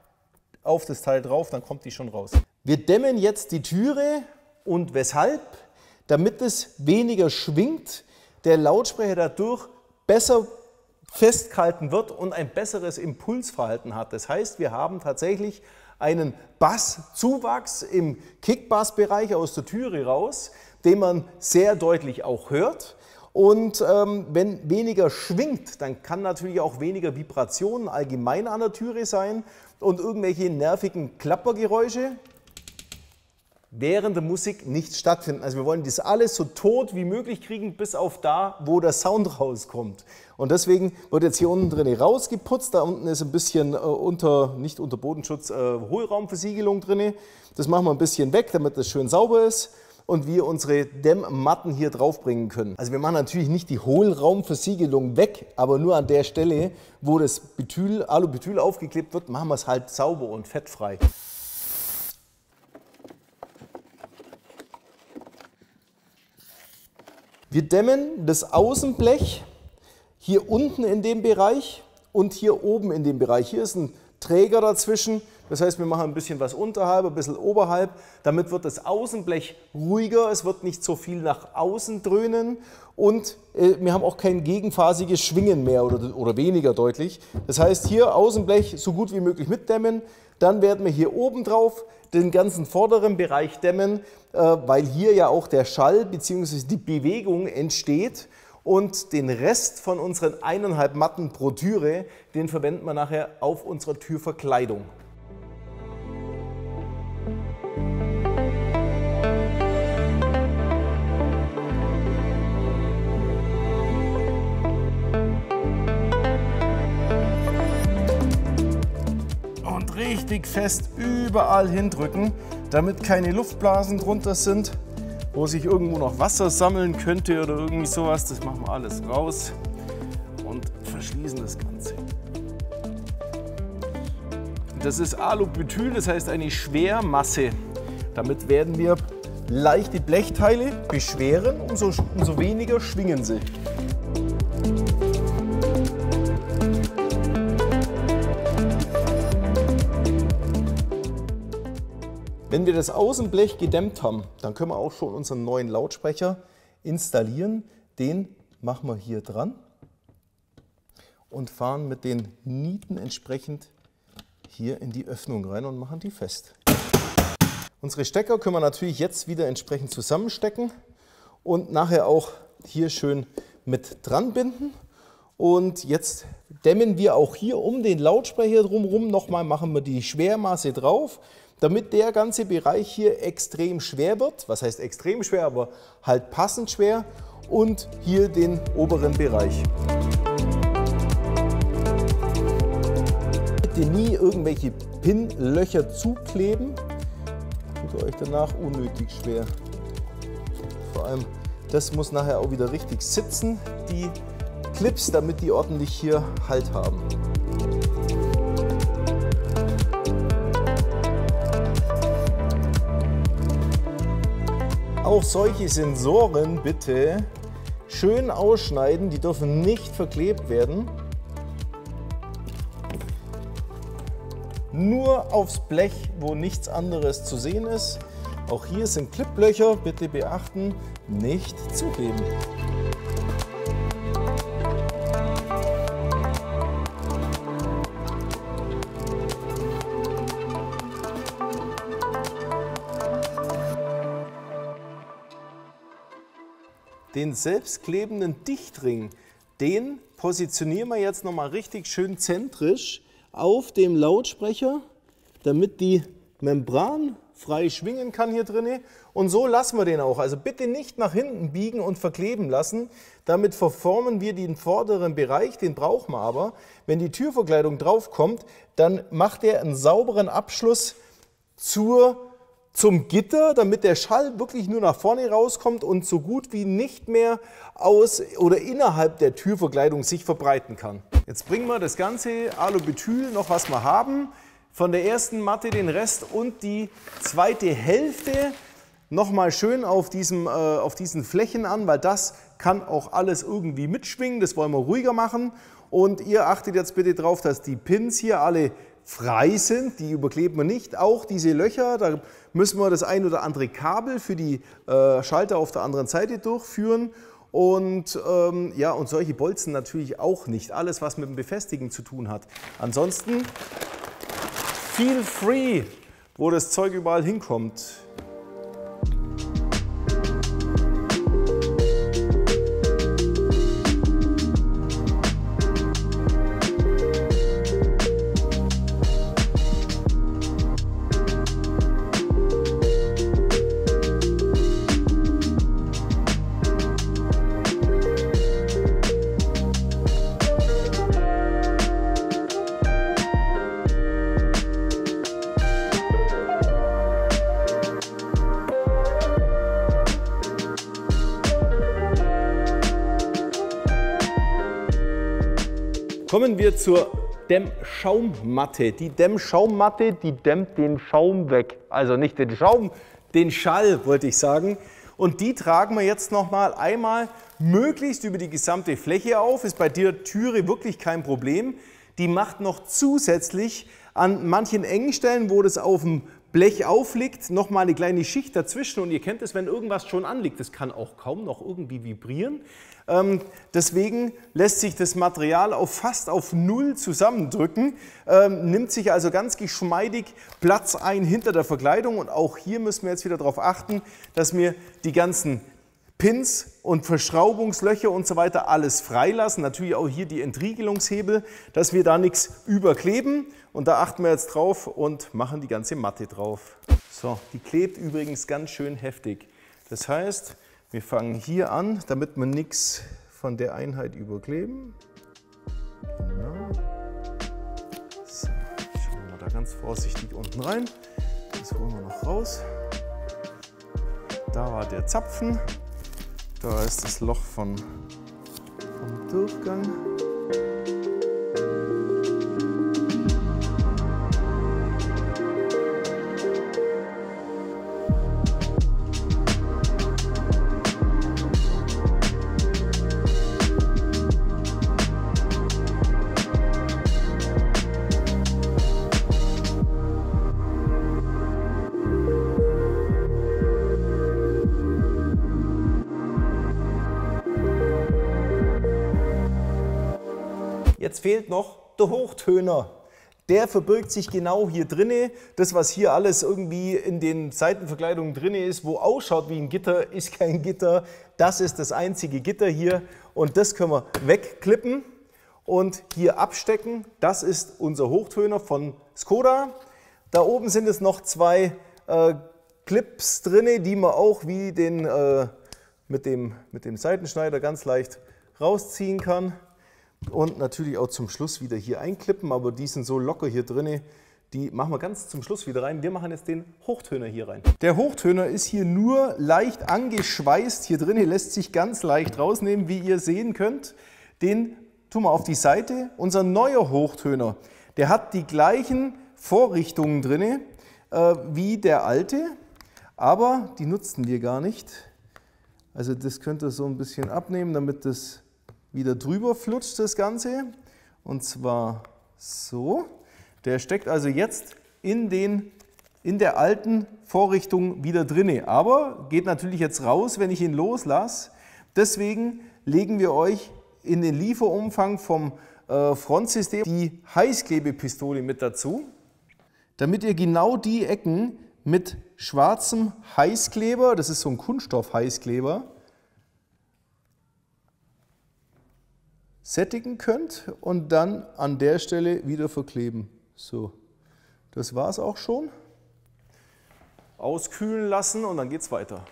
auf das Teil drauf, dann kommt die schon raus. Wir dämmen jetzt die Türe und weshalb? Damit es weniger schwingt, der Lautsprecher dadurch besser festgehalten wird und ein besseres Impulsverhalten hat. Das heißt, wir haben tatsächlich einen Basszuwachs im Kickbass-Bereich aus der Türe raus, den man sehr deutlich auch hört. Und wenn weniger schwingt, dann kann natürlich auch weniger Vibrationen allgemein an der Türe sein und irgendwelche nervigen Klappergeräusche während der Musik nicht stattfinden. Also wir wollen das alles so tot wie möglich kriegen, bis auf da, wo der Sound rauskommt. Und deswegen wird jetzt hier unten drin rausgeputzt. Da unten ist ein bisschen nicht unter Bodenschutz, Hohlraumversiegelung drin. Das machen wir ein bisschen weg, damit das schön sauber ist und wir unsere Dämmmatten hier drauf bringen können. Also wir machen natürlich nicht die Hohlraumversiegelung weg, aber nur an der Stelle, wo das Alubutyl aufgeklebt wird, machen wir es halt sauber und fettfrei. Wir dämmen das Außenblech hier unten in dem Bereich und hier oben in dem Bereich. Hier ist ein Träger dazwischen, das heißt, wir machen ein bisschen was unterhalb, ein bisschen oberhalb. Damit wird das Außenblech ruhiger, es wird nicht so viel nach außen dröhnen und wir haben auch kein gegenphasiges Schwingen mehr oder weniger deutlich. Das heißt, hier Außenblech so gut wie möglich mitdämmen. Dann werden wir hier oben drauf den ganzen vorderen Bereich dämmen, weil hier ja auch der Schall bzw. die Bewegung entsteht. Und den Rest von unseren 1,5 Matten pro Türe, den verwenden wir nachher auf unserer Türverkleidung. richtig fest überall hindrücken, damit keine Luftblasen drunter sind, wo sich irgendwo noch Wasser sammeln könnte oder irgendwie sowas. Das machen wir alles raus und verschließen das Ganze. Das ist Alubutyl, das heißt eine Schwermasse. Damit werden wir leichte Blechteile beschweren, umso weniger schwingen sie. Wenn wir das Außenblech gedämmt haben, dann können wir auch schon unseren neuen Lautsprecher installieren. Den machen wir hier dran und fahren mit den Nieten entsprechend hier in die Öffnung rein und machen die fest. Unsere Stecker können wir natürlich jetzt wieder entsprechend zusammenstecken und nachher auch hier schön mit dran binden. Und jetzt dämmen wir auch hier um den Lautsprecher drumherum nochmal, machen wir die Schwermasse drauf, damit der ganze Bereich hier extrem schwer wird. Was heißt extrem schwer, aber halt passend schwer. Und hier den oberen Bereich. Bitte nie irgendwelche Pin-Löcher zukleben. Tut euch danach unnötig schwer. Vor allem, das muss nachher auch wieder richtig sitzen, die Clips, damit die ordentlich hier Halt haben. Auch solche Sensoren bitte schön ausschneiden, die dürfen nicht verklebt werden. Nur aufs Blech, wo nichts anderes zu sehen ist. Auch hier sind Cliplöcher, bitte beachten, nicht zugeben. Den selbstklebenden Dichtring, den positionieren wir jetzt nochmal richtig schön zentrisch auf dem Lautsprecher, damit die Membran frei schwingen kann hier drin. Und so lassen wir den auch. Also bitte nicht nach hinten biegen und verkleben lassen. Damit verformen wir den vorderen Bereich, den brauchen wir aber. Wenn die Türverkleidung drauf kommt, dann macht er einen sauberen Abschluss zum Gitter, damit der Schall wirklich nur nach vorne rauskommt und so gut wie nicht mehr aus oder innerhalb der Türverkleidung sich verbreiten kann. Jetzt bringen wir das ganze Alubutyl, noch was wir haben, von der ersten Matte den Rest und die zweite Hälfte nochmal schön auf diesen Flächen an, weil das kann auch alles irgendwie mitschwingen, das wollen wir ruhiger machen. Und ihr achtet jetzt bitte darauf, dass die Pins hier alle frei sind, die überkleben wir nicht. Auch diese Löcher, da müssen wir das ein oder andere Kabel für die Schalter auf der anderen Seite durchführen. Und, ja, und solche Bolzen natürlich auch nicht. Alles, was mit dem Befestigen zu tun hat. Ansonsten feel free, wo das Zeug überall hinkommt. Kommen wir zur Dämmschaummatte. Die Dämmschaummatte, die dämmt den Schaum weg. Also nicht den Schaum, den Schall wollte ich sagen. Und die tragen wir jetzt nochmal einmal möglichst über die gesamte Fläche auf. Ist bei der Türe wirklich kein Problem. Die macht noch zusätzlich an manchen engen Stellen, wo das auf dem Blech aufliegt, nochmal eine kleine Schicht dazwischen. Und ihr kennt es, wenn irgendwas schon anliegt, das kann auch kaum noch irgendwie vibrieren. Deswegen lässt sich das Material fast auf Null zusammendrücken, nimmt sich also ganz geschmeidig Platz ein hinter der Verkleidung. Und auch hier müssen wir jetzt wieder darauf achten, dass wir die ganzen Pins und Verschraubungslöcher und so weiter alles freilassen. Natürlich auch hier die Entriegelungshebel, dass wir da nichts überkleben. Und da achten wir jetzt drauf und machen die ganze Matte drauf. So, die klebt übrigens ganz schön heftig. Das heißt, wir fangen hier an, damit wir nichts von der Einheit überkleben. Genau. So, schauen wir da ganz vorsichtig unten rein. Das holen wir noch raus. Da war der Zapfen. Da ist das Loch vom Durchgang. Jetzt fehlt noch der Hochtöner. Der verbirgt sich genau hier drinne. Das, was hier alles irgendwie in den Seitenverkleidungen drinne ist, wo ausschaut wie ein Gitter, ist kein Gitter. Das ist das einzige Gitter hier und das können wir wegklippen und hier abstecken. Das ist unser Hochtöner von Skoda. Da oben sind es noch zwei Clips drinne, die man auch wie mit dem Seitenschneider ganz leicht rausziehen kann. Und natürlich auch zum Schluss wieder hier einklippen, aber die sind so locker hier drin, die machen wir ganz zum Schluss wieder rein. Wir machen jetzt den Hochtöner hier rein. Der Hochtöner ist hier nur leicht angeschweißt. Hier drin lässt sich ganz leicht rausnehmen, wie ihr sehen könnt. Den tun wir auf die Seite. Unser neuer Hochtöner, der hat die gleichen Vorrichtungen drin wie der alte, aber die nutzten wir gar nicht. Also das könnt ihr so ein bisschen abnehmen, damit das wieder drüber flutscht, das Ganze. Und zwar so. Der steckt also jetzt in der alten Vorrichtung wieder drinne. Aber geht natürlich jetzt raus, wenn ich ihn loslasse. Deswegen legen wir euch in den Lieferumfang vom Frontsystem die Heißklebepistole mit dazu, damit ihr genau die Ecken mit schwarzem Heißkleber, das ist so ein Kunststoff-Heißkleber, sättigen könnt und dann an der Stelle wieder verkleben. So, das war es auch schon. Auskühlen lassen und dann geht es weiter.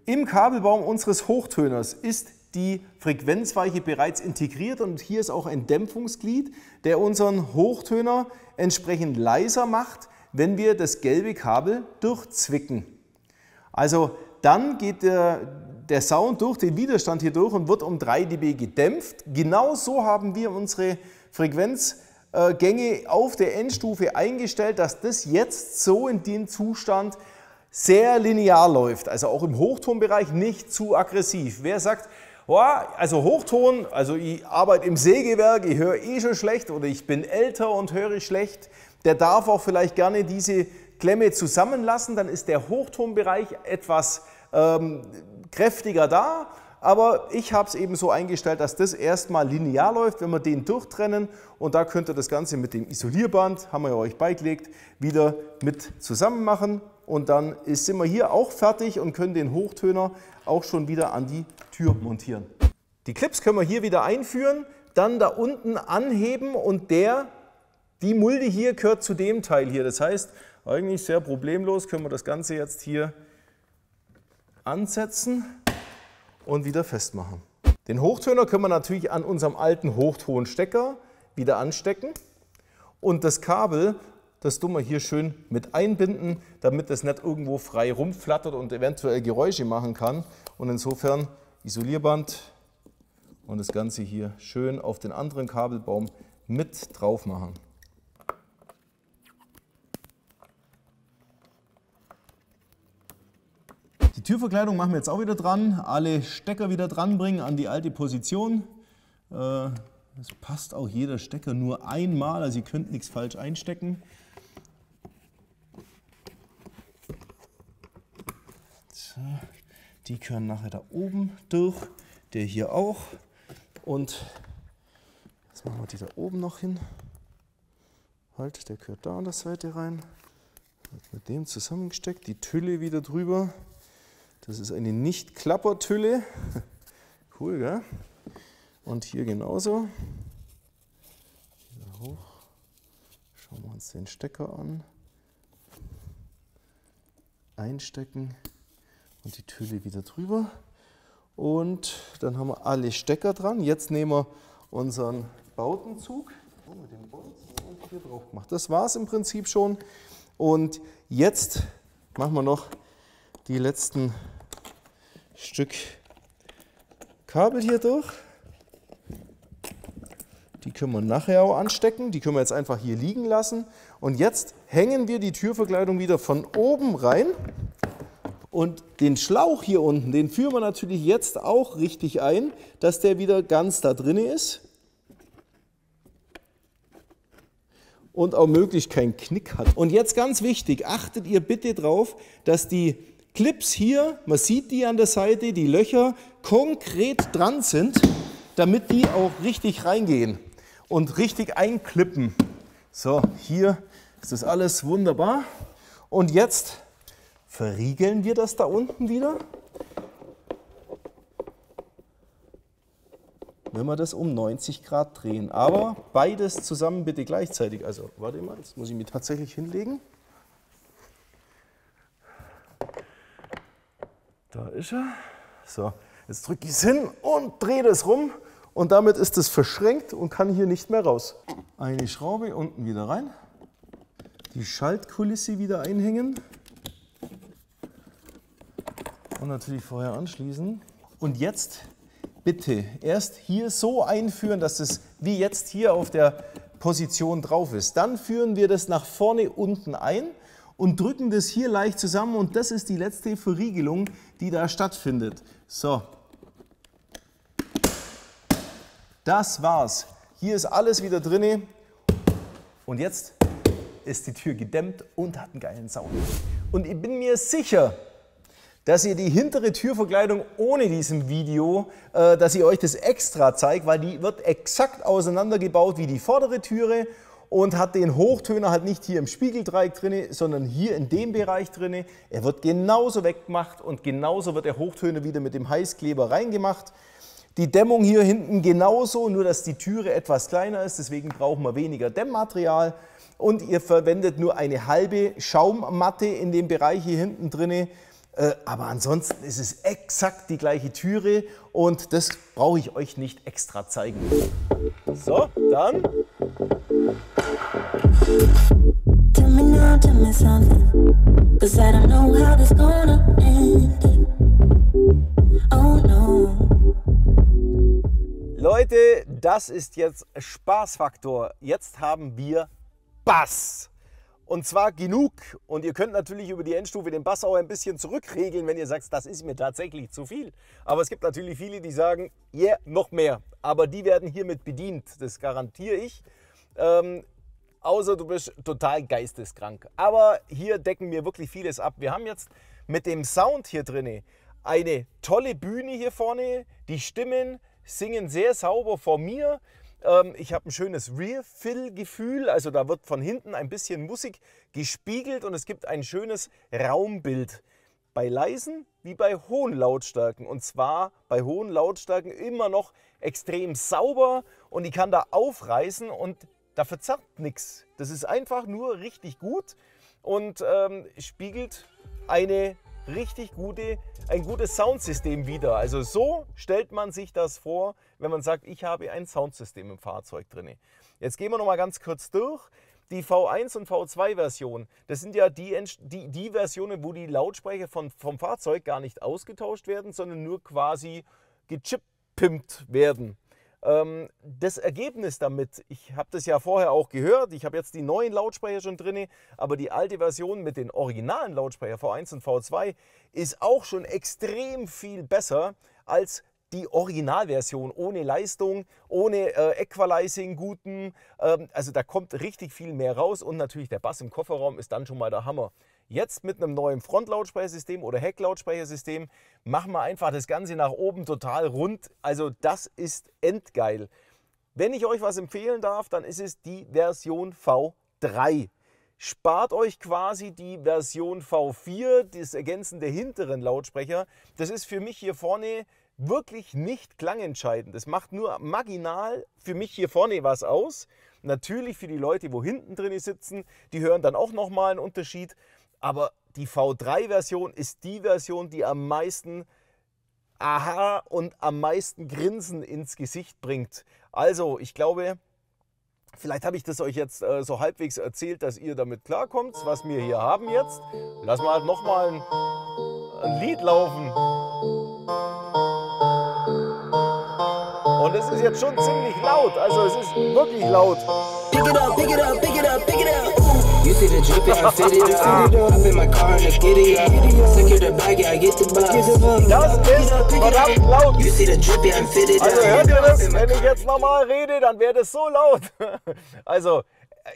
Im Kabelbaum unseres Hochtöners ist die Frequenzweiche bereits integriert und hier ist auch ein Dämpfungsglied, der unseren Hochtöner entsprechend leiser macht, wenn wir das gelbe Kabel durchzwicken. Also dann geht der Sound durch den Widerstand hier durch und wird um 3 dB gedämpft. Genau so haben wir unsere Frequenzgänge auf der Endstufe eingestellt, dass das jetzt so in dem Zustand sehr linear läuft. Also auch im Hochtonbereich nicht zu aggressiv. Wer sagt, oh, also Hochton, also ich arbeite im Sägewerk, ich höre eh schon schlecht oder ich bin älter und höre schlecht, der darf auch vielleicht gerne diese Klemme zusammenlassen, dann ist der Hochtonbereich etwas kräftiger da, aber ich habe es eben so eingestellt, dass das erstmal linear läuft, wenn wir den durchtrennen und da könnt ihr das Ganze mit dem Isolierband, haben wir ja euch beigelegt, wieder mit zusammen machen und dann sind wir hier auch fertig und können den Hochtöner auch schon wieder an die Tür montieren. Die Clips können wir hier wieder einführen, dann da unten anheben und die Mulde hier gehört zu dem Teil hier, das heißt eigentlich sehr problemlos können wir das Ganze jetzt hier ansetzen und wieder festmachen. Den Hochtöner können wir natürlich an unserem alten Hochtonstecker wieder anstecken und das Kabel, das tun wir hier schön mit einbinden, damit es nicht irgendwo frei rumflattert und eventuell Geräusche machen kann. Und insofern Isolierband und das Ganze hier schön auf den anderen Kabelbaum mit drauf machen. Die Türverkleidung machen wir jetzt auch wieder dran, alle Stecker wieder dran bringen an die alte Position. Es passt auch jeder Stecker nur einmal, also ihr könnt nichts falsch einstecken. So, die können nachher da oben durch, der hier auch. Und jetzt machen wir die da oben noch hin. Halt, der gehört da an der Seite rein. Wird mit dem zusammengesteckt, die Tülle wieder drüber. Das ist eine Nicht-Klapper-Tülle. Cool, gell? Und hier genauso. Wieder hoch. Schauen wir uns den Stecker an. Einstecken und die Tülle wieder drüber. Und dann haben wir alle Stecker dran. Jetzt nehmen wir unseren Bautenzug. Mit dem Bautenzug. hier drauf gemacht. Das war es im Prinzip schon. Und jetzt machen wir noch die letzten Stück Kabel hier durch. Die können wir nachher auch anstecken. Die können wir jetzt einfach hier liegen lassen. Und jetzt hängen wir die Türverkleidung wieder von oben rein. Und den Schlauch hier unten, den führen wir natürlich jetzt auch richtig ein, dass der wieder ganz da drin ist. Und auch möglichst keinen Knick hat. Und jetzt ganz wichtig, achtet ihr bitte drauf, dass die Clips hier, man sieht die an der Seite, die Löcher konkret dran sind, damit die auch richtig reingehen und richtig einklippen. So, hier ist das alles wunderbar. Und jetzt verriegeln wir das da unten wieder. Wenn wir das um 90 Grad drehen. Aber beides zusammen bitte gleichzeitig. Also, warte mal, jetzt muss ich mich tatsächlich hinlegen. Da ist er. So, jetzt drücke ich es hin und drehe das rum. Und damit ist es verschränkt und kann hier nicht mehr raus. Eine Schraube unten wieder rein. Die Schaltkulisse wieder einhängen. Und natürlich vorher anschließen. Und jetzt bitte erst hier so einführen, dass es wie jetzt hier auf der Position drauf ist. Dann führen wir das nach vorne unten ein und drücken das hier leicht zusammen. Und das ist die letzte Verriegelung, die da stattfindet. So. Das war's. Hier ist alles wieder drin. Und jetzt ist die Tür gedämmt und hat einen geilen Sound. Und ich bin mir sicher, dass ihr die hintere Türverkleidung ohne diesem Video, dass ich euch das extra zeige, weil die wird exakt auseinandergebaut wie die vordere Türe und hat den Hochtöner halt nicht hier im Spiegeldreieck drin, sondern hier in dem Bereich drin. Er wird genauso weggemacht und genauso wird der Hochtöner wieder mit dem Heißkleber reingemacht. Die Dämmung hier hinten genauso, nur dass die Türe etwas kleiner ist, deswegen brauchen wir weniger Dämmmaterial. Und ihr verwendet nur eine halbe Schaummatte in dem Bereich hier hinten drin. Aber ansonsten ist es exakt die gleiche Türe und das brauche ich euch nicht extra zeigen. So, dann. Tell me now, tell me something, 'cause I don't know how this gonna end. Oh no. Leute, das ist jetzt Spaßfaktor. Jetzt haben wir Bass. Und zwar genug. Und ihr könnt natürlich über die Endstufe den Bass auch ein bisschen zurückregeln, wenn ihr sagt, das ist mir tatsächlich zu viel. Aber es gibt natürlich viele, die sagen, yeah, noch mehr. Aber die werden hiermit bedient, das garantiere ich. Außer du bist total geisteskrank. Aber hier decken wir wirklich vieles ab. Wir haben jetzt mit dem Sound hier drin eine tolle Bühne hier vorne. Die Stimmen singen sehr sauber vor mir. Ich habe ein schönes Rear-Fill-Gefühl, also da wird von hinten ein bisschen Musik gespiegelt und es gibt ein schönes Raumbild. Bei leisen wie bei hohen Lautstärken. Und zwar bei hohen Lautstärken immer noch extrem sauber und ich kann da aufreißen und da verzerrt nichts. Das ist einfach nur richtig gut und spiegelt ein gutes Soundsystem wider. Also so stellt man sich das vor, wenn man sagt, ich habe ein Soundsystem im Fahrzeug drin. Jetzt gehen wir noch mal ganz kurz durch. Die V1 und V2 Version, das sind ja die Versionen, wo die Lautsprecher vom Fahrzeug gar nicht ausgetauscht werden, sondern nur quasi gechippt werden. Das Ergebnis damit, ich habe das ja vorher auch gehört, ich habe jetzt die neuen Lautsprecher schon drin, aber die alte Version mit den originalen Lautsprechern V1 und V2 ist auch schon extrem viel besser als die Originalversion, ohne Leistung, ohne Equalizing guten, also da kommt richtig viel mehr raus und natürlich der Bass im Kofferraum ist dann schon mal der Hammer. Jetzt mit einem neuen Frontlautsprechersystem oder Hecklautsprechersystem machen wir einfach das Ganze nach oben total rund. Also das ist endgeil. Wenn ich euch was empfehlen darf, dann ist es die Version V3. Spart euch quasi die Version V4, das Ergänzen der hinteren Lautsprecher. Das ist für mich hier vorne wirklich nicht klangentscheidend. Das macht nur marginal für mich hier vorne was aus. Natürlich für die Leute, wo hinten drin sitzen, die hören dann auch nochmal einen Unterschied. Aber die V3-Version ist die Version, die am meisten Aha und am meisten Grinsen ins Gesicht bringt. Also, ich glaube, Vielleicht habe ich das euch jetzt so halbwegs erzählt, dass ihr damit klarkommt, was wir hier haben jetzt. Lassen wir halt nochmal ein Lied laufen. Und es ist jetzt schon ziemlich laut, also es ist wirklich laut. Pick it up, pick it up, pick it up, pick it up. You see the drip, yeah, I fit it up. Hop in my car and get it up. Secure the bag, yeah, I get the bus. Das ist verdammt laut. You see the drip, yeah, I fit it up. Also hört ihr das? Wenn ich jetzt nochmal rede, dann wäre das so laut. Also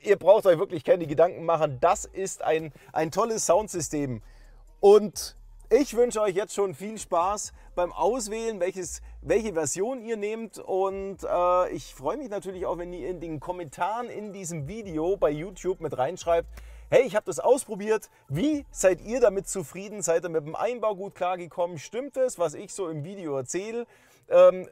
ihr braucht euch wirklich keine Gedanken machen. Das ist ein tolles Soundsystem. Und ich wünsche euch jetzt schon viel Spaß beim Auswählen, welche Version ihr nehmt. Und ich freue mich natürlich auch, wenn ihr in den Kommentaren in diesem Video bei YouTube mit reinschreibt, hey, ich habe das ausprobiert, wie seid ihr damit zufrieden? Seid ihr mit dem Einbau gut klargekommen? Stimmt es, was ich so im Video erzähle?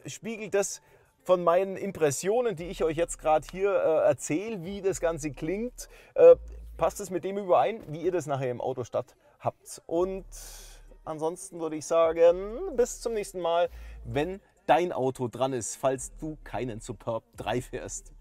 Spiegelt das von meinen Impressionen, die ich euch jetzt gerade hier erzähle, wie das Ganze klingt? Passt es mit dem überein, wie ihr das nachher im Auto statt habt? Und ansonsten würde ich sagen, bis zum nächsten Mal, wenn dein Auto dran ist, falls du keinen Superb 3 fährst.